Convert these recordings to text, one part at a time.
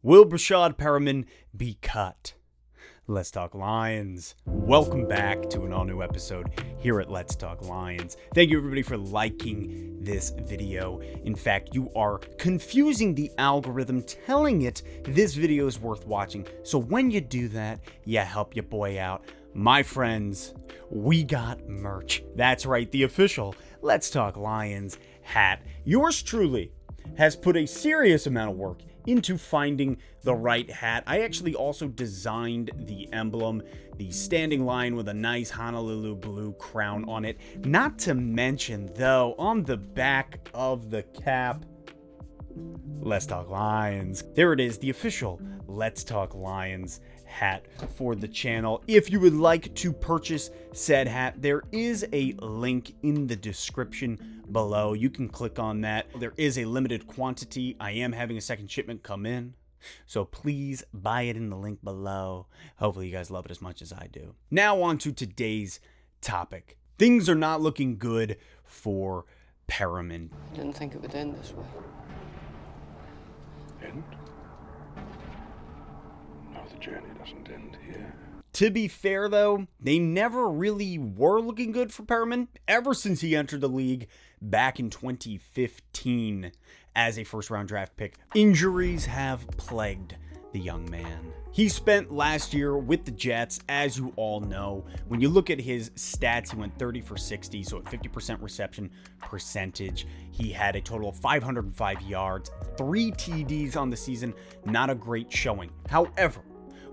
Will Breshad Perriman be cut? Let's Talk Lions. Welcome back to an all-new episode here at Let's Talk Lions. Thank you everybody for liking this video. In fact, you are confusing the algorithm, telling it this video is worth watching. So when you do that, you help your boy out. My friends, we got merch. That's right, the official Let's Talk Lions hat. Yours truly has put a serious amount of work into finding the right hat. I actually also designed the emblem, the standing lion with a nice Honolulu blue crown on it. Not to mention, though, on the back of the cap, Let's Talk Lions. There it is, the official Let's Talk Lions hat for the channel. If you would like to purchase said hat, there is a link in the description below. You can click on that. There is a limited quantity. I am having a second shipment come in, so please buy it in the link below. Hopefully you guys love it as much as I do. Now on to today's topic. Things are not looking good for Perriman. I didn't think it would end this way. End? No, the journey doesn't end here. To be fair, though, they never really were looking good for Perriman ever since he entered the league back in 2015 as a first-round draft pick. Injuries have plagued the young man. He spent last year with the Jets, as you all know. When you look at his stats, he went 30 for 60, so at 50% reception percentage. He had a total of 505 yards, 3 TDs on the season. Not a great showing. However,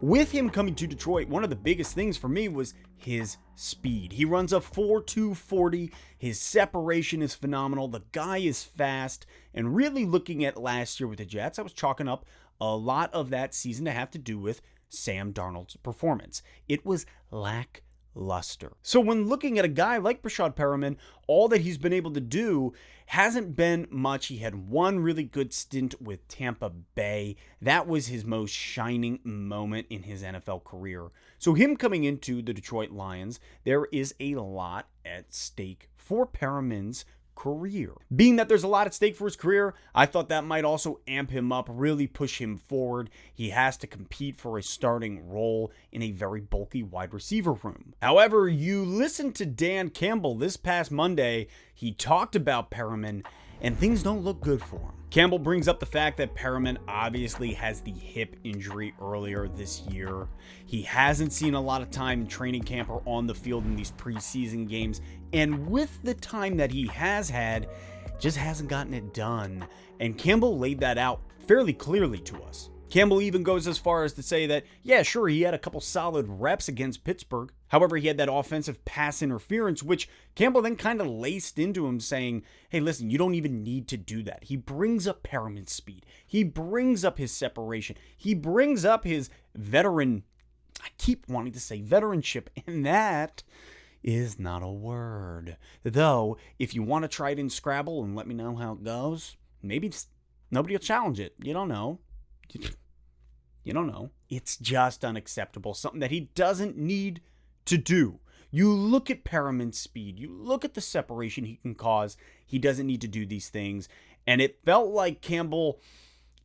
with him coming to Detroit, one of the biggest things for me was his speed. He runs a 4.2 40. His separation is phenomenal. The guy is fast. And really looking at last year with the Jets, I was chalking up a lot of that season to have to do with Sam Darnold's performance. It was lackluster. So when looking at a guy like Breshad Perriman, all that he's been able to do hasn't been much. He had one really good stint with Tampa Bay. That was his most shining moment in his NFL career. So him coming into the Detroit Lions, there is a lot at stake for Perriman's career. Being that there's a lot at stake for his career, I thought that might also amp him up, really push him forward. He has to compete for a starting role in a very bulky wide receiver room. However, you listen to Dan Campbell this past Monday, he talked about Perriman, and things don't look good for him. Campbell brings up the fact that Perriman obviously has the hip injury earlier this year. He hasn't seen a lot of time in training camp or on the field in these preseason games, and with the time that he has had, just hasn't gotten it done. And Campbell laid that out fairly clearly to us. Campbell even goes as far as to say that, yeah, sure, he had a couple solid reps against Pittsburgh. However, he had that offensive pass interference, which Campbell then kind of laced into him saying, hey, listen, you don't even need to do that. He brings up Perriman's speed. He brings up his separation. He brings up his veteran, I keep wanting to say veteranship, and that is not a word. Though, if you want to try it in Scrabble and let me know how it goes, maybe just nobody will challenge it. You don't know. You don't know. It's just unacceptable. Something that he doesn't need to do. You look at Perriman's speed. You look at the separation he can cause. He doesn't need to do these things. And it felt like Campbell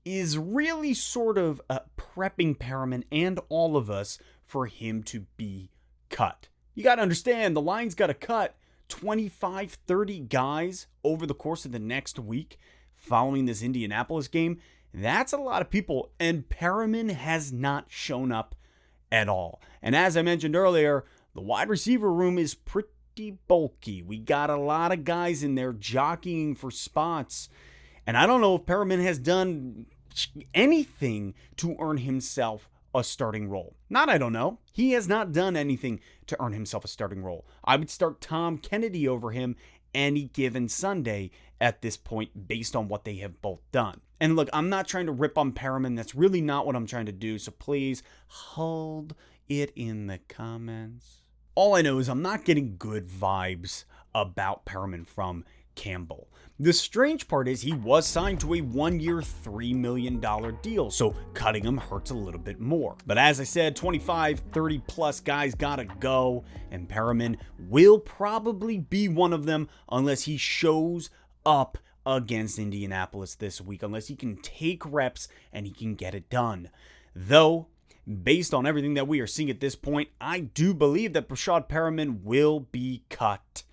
is really sort of prepping Perriman and all of us for him to be cut. You got to understand, the Lions got to cut 25, 30 guys over the course of the next week following this Indianapolis game. That's a lot of people, and Perriman has not shown up at all. And as I mentioned earlier, the wide receiver room is pretty bulky. We got a lot of guys in there jockeying for spots, and I don't know if Perriman has done anything to earn himself a starting role. I don't know. He has not done anything to earn himself a starting role. I would start Tom Kennedy over him any given Sunday at this point based on what they have both done. And look, I'm not trying to rip on Perriman. That's really not what I'm trying to do. So please hold it in the comments. All I know is I'm not getting good vibes about Perriman from Campbell. The strange part is he was signed to a 1-year, $3 million deal, so cutting him hurts a little bit more. But as I said, 25, 30 plus guys gotta go, and Perriman will probably be one of them unless he shows up against Indianapolis this week unless he can take reps and he can get it done. Though, based on everything that we are seeing at this point, I do believe that Breshad Perriman will be cut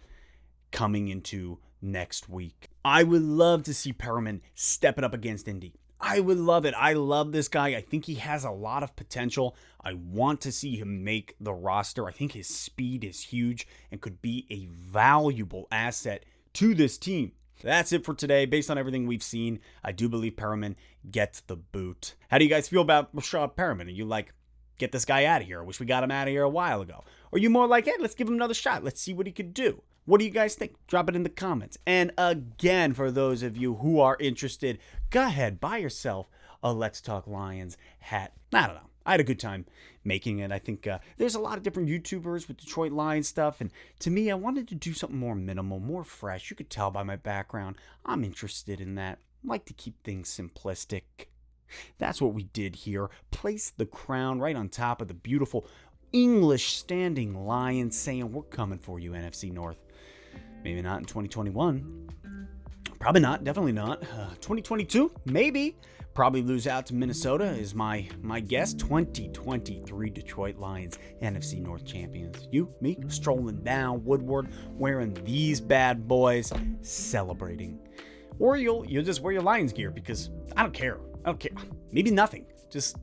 coming into next week. I would love to see Perriman step it up against Indy. I would love it. I love this guy. I think he has a lot of potential. I want to see him make the roster. I think his speed is huge and could be a valuable asset to this team. That's it for today. Based on everything we've seen, I do believe Perriman gets the boot. How do you guys feel about Breshad Perriman? Are you like, get this guy out of here? I wish we got him out of here a while ago. Or are you more like, hey, let's give him another shot. Let's see what he could do. What do you guys think? Drop it in the comments. And again, for those of you who are interested, go ahead, buy yourself a Let's Talk Lions hat. I don't know. I had a good time making it. I think there's a lot of different YouTubers with Detroit Lions stuff. And to me, I wanted to do something more minimal, more fresh. You could tell by my background. I'm interested in that. I like to keep things simplistic. That's what we did here. Place the crown right on top of the beautiful English standing Lions, saying we're coming for you, NFC North. Maybe not in 2021. Probably not. Definitely not. 2022? Maybe. Probably lose out to Minnesota is my guess. 2023 Detroit Lions, NFC North champions. You, me, strolling down Woodward, wearing these bad boys, celebrating. Or you'll just wear your Lions gear because I don't care. Maybe nothing. Just,